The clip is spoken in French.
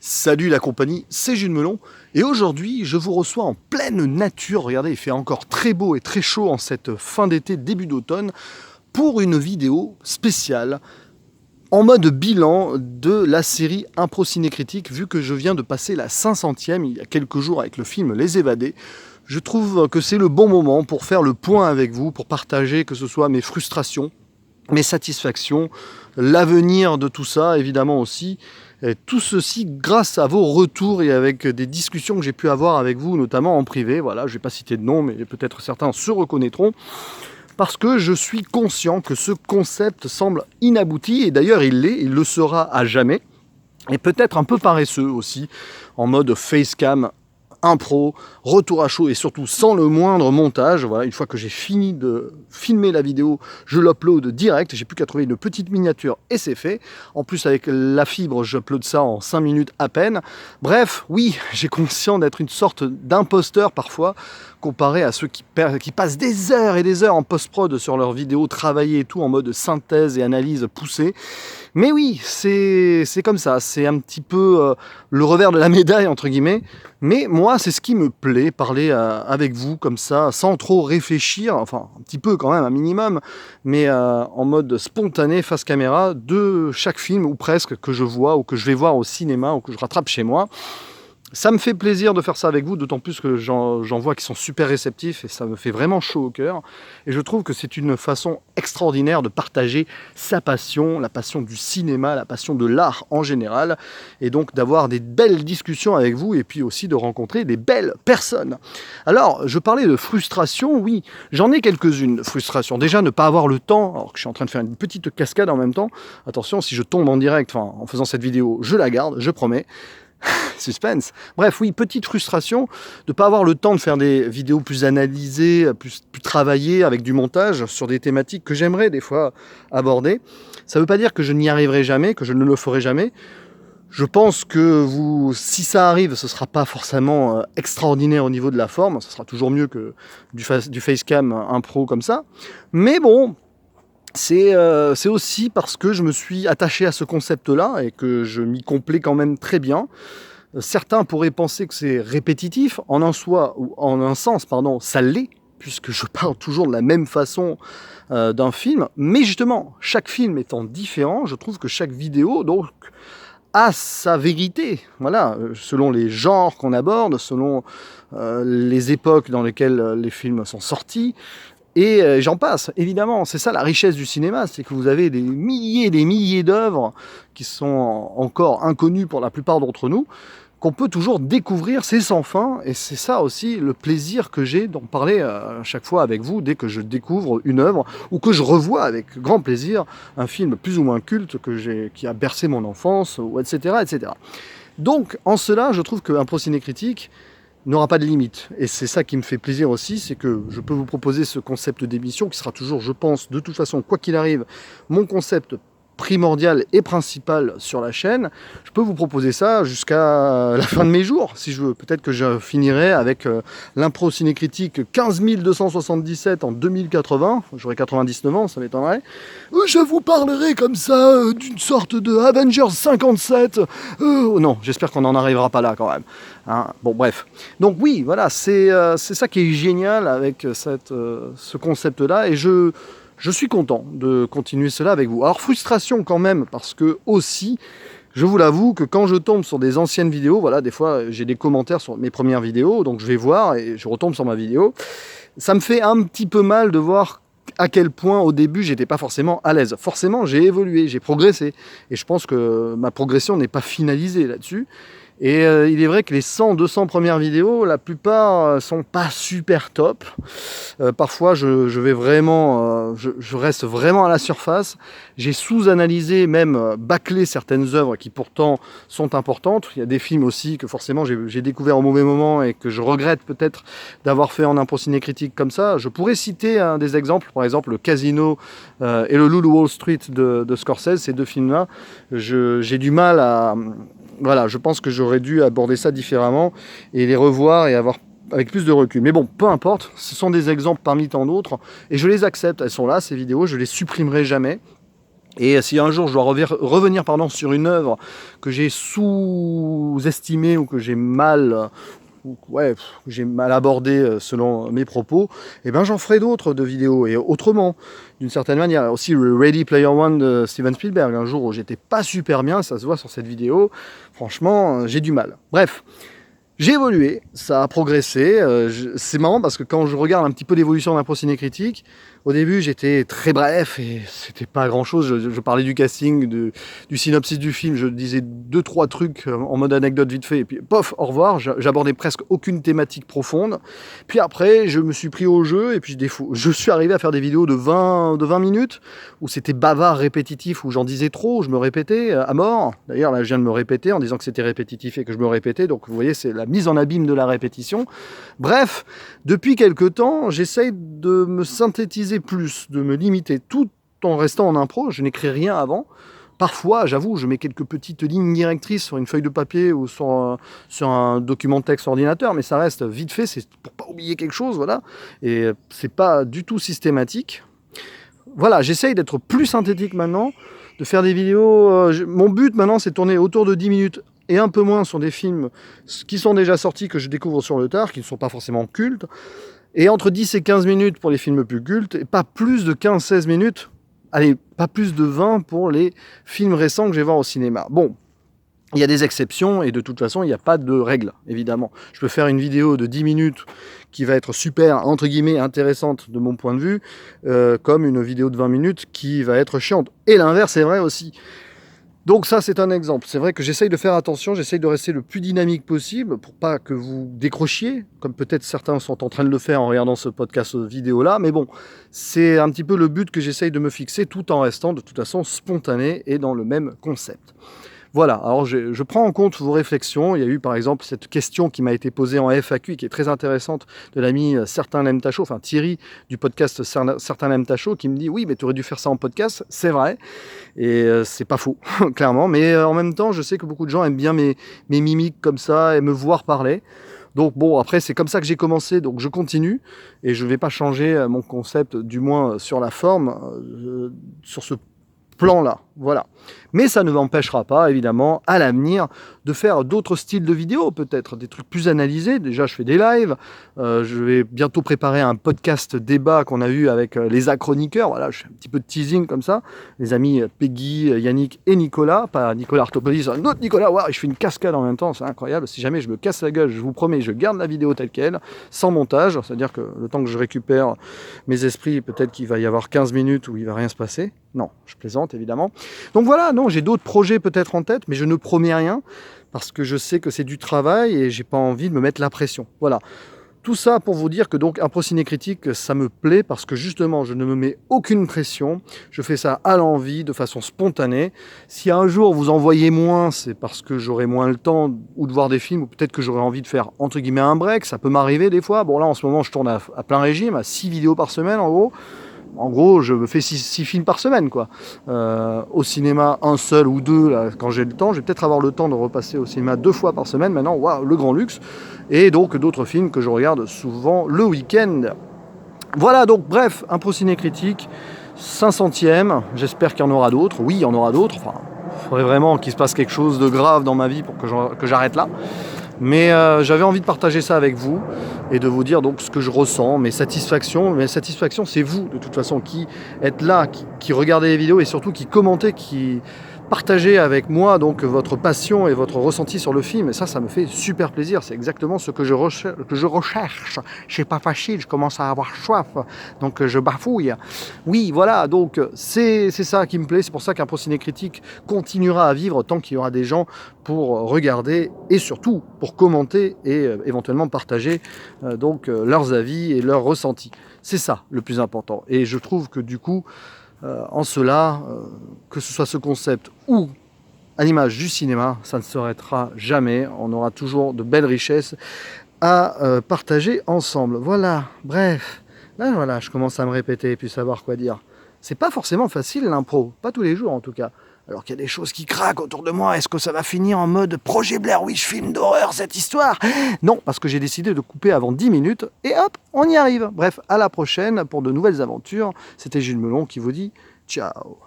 Salut la compagnie, c'est Jules Melon et aujourd'hui je vous reçois en pleine nature, regardez il fait encore très beau et très chaud en cette fin d'été, début d'automne, pour une vidéo spéciale en mode bilan de la série Impro Ciné Critique, vu que je viens de passer la 500e il y a quelques jours avec le film Les Évadés. Je trouve que c'est le bon moment pour faire le point avec vous, pour partager que ce soit mes frustrations, mes satisfactions, l'avenir de tout ça évidemment aussi. Et tout ceci grâce à vos retours et avec des discussions que j'ai pu avoir avec vous, notamment en privé. Voilà, je ne vais pas citer de nom, mais peut-être certains se reconnaîtront. Parce que je suis conscient que ce concept semble inabouti, et d'ailleurs il l'est, il le sera à jamais. Et peut-être un peu paresseux aussi, en mode facecam, impro, retour à chaud et surtout sans le moindre montage. Voilà, une fois que j'ai fini de filmer la vidéo, je l'upload direct, j'ai plus qu'à trouver une petite miniature et c'est fait. En plus avec la fibre, j'upload ça en 5 minutes à peine. Bref, oui, j'ai conscience d'être une sorte d'imposteur parfois, comparé à ceux qui passent des heures et des heures en post-prod sur leurs vidéos travaillées et tout en mode synthèse et analyse poussée. Mais oui, c'est comme ça, c'est un petit peu le revers de la médaille entre guillemets. Mais moi, c'est ce qui me plaît, parler avec vous comme ça, sans trop réfléchir, enfin un petit peu quand même, un minimum, mais en mode spontané, face caméra, de chaque film, ou presque, que je vois, ou que je vais voir au cinéma, ou que je rattrape chez moi. Ça me fait plaisir de faire ça avec vous, d'autant plus que j'en vois qui sont super réceptifs et ça me fait vraiment chaud au cœur. Et je trouve que c'est une façon extraordinaire de partager sa passion, la passion du cinéma, la passion de l'art en général, et donc d'avoir des belles discussions avec vous et puis aussi de rencontrer des belles personnes. Alors, je parlais de frustration, oui, j'en ai quelques-unes de frustrations. Déjà, ne pas avoir le temps, alors que je suis en train de faire une petite cascade en même temps. Attention, si je tombe en direct, enfin, en faisant cette vidéo, je la garde, je promets. Suspense. Bref, oui, petite frustration de ne pas avoir le temps de faire des vidéos plus analysées, plus travaillées, avec du montage sur des thématiques que j'aimerais des fois aborder. Ça ne veut pas dire que je n'y arriverai jamais, que je ne le ferai jamais. Je pense que si ça arrive, ce ne sera pas forcément extraordinaire au niveau de la forme. Ce sera toujours mieux que du facecam impro comme ça. Mais bon, c'est aussi parce que je me suis attaché à ce concept-là et que je m'y complais quand même très bien. Certains pourraient penser que c'est répétitif, en un sens, ça l'est, puisque je parle toujours de la même façon d'un film. Mais justement, chaque film étant différent, je trouve que chaque vidéo donc, a sa vérité. Voilà, selon les genres qu'on aborde, selon les époques dans lesquelles les films sont sortis. Et j'en passe, évidemment, c'est ça la richesse du cinéma, c'est que vous avez des milliers d'œuvres qui sont encore inconnues pour la plupart d'entre nous, qu'on peut toujours découvrir, c'est sans fin, et c'est ça aussi le plaisir que j'ai d'en parler à chaque fois avec vous, dès que je découvre une œuvre, ou que je revois avec grand plaisir un film plus ou moins culte qui a bercé mon enfance, ou etc., etc. Donc, en cela, je trouve qu'un Ciné Critique n'aura pas de limite. Et c'est ça qui me fait plaisir aussi, c'est que je peux vous proposer ce concept d'émission qui sera toujours, je pense, de toute façon, quoi qu'il arrive, mon concept primordial et principal sur la chaîne. Je peux vous proposer ça jusqu'à la fin de mes jours, si je veux. Peut-être que je finirai avec l'impro cinécritique 15 277 en 2080. J'aurai 99 ans, ça m'étonnerait. Je vous parlerai comme ça d'une sorte de Avengers 57. Non, j'espère qu'on n'en arrivera pas là quand même. Hein, bon, bref. Donc oui, voilà, c'est ça qui est génial avec ce concept-là. Et je suis content de continuer cela avec vous. Alors frustration quand même, parce que aussi, je vous l'avoue que quand je tombe sur des anciennes vidéos, voilà, des fois j'ai des commentaires sur mes premières vidéos, donc je vais voir et je retombe sur ma vidéo. Ça me fait un petit peu mal de voir à quel point au début j'étais pas forcément à l'aise. Forcément j'ai évolué, j'ai progressé, et je pense que ma progression n'est pas finalisée là-dessus. Et il est vrai que les 100-200 premières vidéos, la plupart sont pas super top. Parfois, je reste vraiment à la surface. J'ai sous-analysé, même bâclé certaines œuvres qui pourtant sont importantes. Il y a des films aussi que forcément j'ai découvert au mauvais moment et que je regrette peut-être d'avoir fait en impro ciné critique comme ça. Je pourrais citer des exemples, par exemple le Casino et le Loup de Wall Street de Scorsese, ces deux films-là. J'ai du mal à... Voilà, je pense que j'aurais dû aborder ça différemment et les revoir et avoir avec plus de recul. Mais bon, peu importe, ce sont des exemples parmi tant d'autres et je les accepte. Elles sont là, ces vidéos, je les supprimerai jamais. Et si un jour je dois revenir sur une œuvre que j'ai sous-estimée ou que j'ai mal abordé selon mes propos, eh ben j'en ferai d'autres de vidéos et autrement, d'une certaine manière. Aussi le Ready Player One de Steven Spielberg, un jour où j'étais pas super bien, ça se voit sur cette vidéo, franchement j'ai du mal. Bref, j'ai évolué, ça a progressé, c'est marrant parce que quand je regarde un petit peu l'évolution d'un ciné critique, au début j'étais très bref et c'était pas grand chose, je parlais du casting, du synopsis du film, je disais 2-3 trucs en mode anecdote vite fait et puis pof, au revoir, j'abordais presque aucune thématique profonde. Puis après je me suis pris au jeu et puis je suis arrivé à faire des vidéos de 20 minutes où c'était bavard, répétitif, où j'en disais trop, où je me répétais à mort. D'ailleurs là je viens de me répéter en disant que c'était répétitif et que je me répétais, donc vous voyez c'est la mise en abîme de la répétition. Bref, depuis quelque temps, j'essaye de me synthétiser plus, de me limiter tout en restant en impro. Je n'écris rien avant. Parfois, j'avoue, je mets quelques petites lignes directrices sur une feuille de papier ou sur un document de texte ordinateur, mais ça reste vite fait, c'est pour pas oublier quelque chose, voilà. Et c'est pas du tout systématique. Voilà, j'essaye d'être plus synthétique maintenant, de faire des vidéos. Mon but maintenant, c'est de tourner autour de 10 minutes et un peu moins sur des films qui sont déjà sortis, que je découvre sur le tard, qui ne sont pas forcément cultes, et entre 10 et 15 minutes pour les films plus cultes, et pas plus de 15-16 minutes, allez, pas plus de 20 pour les films récents que je vais voir au cinéma. Bon, il y a des exceptions, et de toute façon, il n'y a pas de règle, évidemment. Je peux faire une vidéo de 10 minutes qui va être super, entre guillemets, intéressante de mon point de vue, comme une vidéo de 20 minutes qui va être chiante. Et l'inverse est vrai aussi. Donc ça, c'est un exemple. C'est vrai que j'essaye de faire attention, j'essaye de rester le plus dynamique possible pour pas que vous décrochiez, comme peut-être certains sont en train de le faire en regardant ce podcast vidéo-là. Mais bon, c'est un petit peu le but que j'essaye de me fixer tout en restant de toute façon spontané et dans le même concept. Voilà, alors je prends en compte vos réflexions. Il y a eu par exemple cette question qui m'a été posée en FAQ, qui est très intéressante, de l'ami Certain L'aime ta show, enfin Thierry du podcast Certain L'aime ta show, qui me dit oui mais tu aurais dû faire ça en podcast, c'est vrai, et c'est pas faux, clairement, mais en même temps je sais que beaucoup de gens aiment bien mes mimiques comme ça et me voir parler. Donc bon, après c'est comme ça que j'ai commencé, donc je continue, et je ne vais pas changer mon concept, du moins sur la forme, sur ce plan-là, voilà. Mais ça ne m'empêchera pas, évidemment, à l'avenir, de faire d'autres styles de vidéos, peut-être, des trucs plus analysés. Déjà, je fais des lives, je vais bientôt préparer un podcast débat qu'on a eu avec les achroniqueurs, voilà, je fais un petit peu de teasing comme ça, les amis Peggy, Yannick et Nicolas, pas Nicolas Artopoulos, un autre Nicolas, wow, je fais une cascade en même temps, c'est incroyable. Si jamais je me casse la gueule, je vous promets, je garde la vidéo telle qu'elle, sans montage, c'est-à-dire que le temps que je récupère mes esprits, peut-être qu'il va y avoir 15 minutes où il va rien se passer. Non, je plaisante évidemment. Donc voilà, non, j'ai d'autres projets peut-être en tête, mais je ne promets rien parce que je sais que c'est du travail et j'ai pas envie de me mettre la pression. Voilà. Tout ça pour vous dire que donc Impro Ciné Critique, ça me plaît parce que justement, je ne me mets aucune pression. Je fais ça à l'envie, de façon spontanée. Si un jour vous en voyez moins, c'est parce que j'aurai moins le temps ou de voir des films, ou peut-être que j'aurai envie de faire entre guillemets un break. Ça peut m'arriver des fois. Bon là, en ce moment, je tourne à plein régime, à 6 vidéos par semaine en gros. En gros, je me fais 6 films par semaine, quoi. Au cinéma, un seul ou deux, là, quand j'ai le temps. Je vais peut-être avoir le temps de repasser au cinéma 2 fois par semaine. Maintenant, waouh, le grand luxe. Et donc, d'autres films que je regarde souvent le week-end. Voilà, donc, bref, Impro Ciné Critique, 500e. J'espère qu'il y en aura d'autres. Oui, il y en aura d'autres. Enfin, il faudrait vraiment qu'il se passe quelque chose de grave dans ma vie pour que j'arrête là. Mais j'avais envie de partager ça avec vous et de vous dire donc ce que je ressens, mes satisfactions. Mes satisfactions, c'est vous, de toute façon, qui êtes là, qui regardez les vidéos et surtout qui commentez, qui partagez avec moi donc votre passion et votre ressenti sur le film. Et ça me fait super plaisir. C'est exactement ce que je recherche. C'est pas facile, je commence à avoir soif, donc je bafouille. Oui, voilà, donc c'est ça qui me plaît. C'est pour ça qu'Impro Ciné Critique continuera à vivre tant qu'il y aura des gens pour regarder et surtout pour commenter et éventuellement partager donc leurs avis et leurs ressentis. C'est ça le plus important. Et je trouve que du coup, en cela, que ce soit ce concept ou à l'image du cinéma, ça ne s'arrêtera jamais. On aura toujours de belles richesses à partager ensemble. Voilà, bref. Là, voilà, je commence à me répéter et puis savoir quoi dire. C'est pas forcément facile l'impro, pas tous les jours en tout cas. Alors qu'il y a des choses qui craquent autour de moi. Est-ce que ça va finir en mode projet Blair Witch film d'horreur cette histoire? Non, parce que j'ai décidé de couper avant 10 minutes et hop, on y arrive. Bref, à la prochaine pour de nouvelles aventures. C'était Gilles Melon qui vous dit ciao.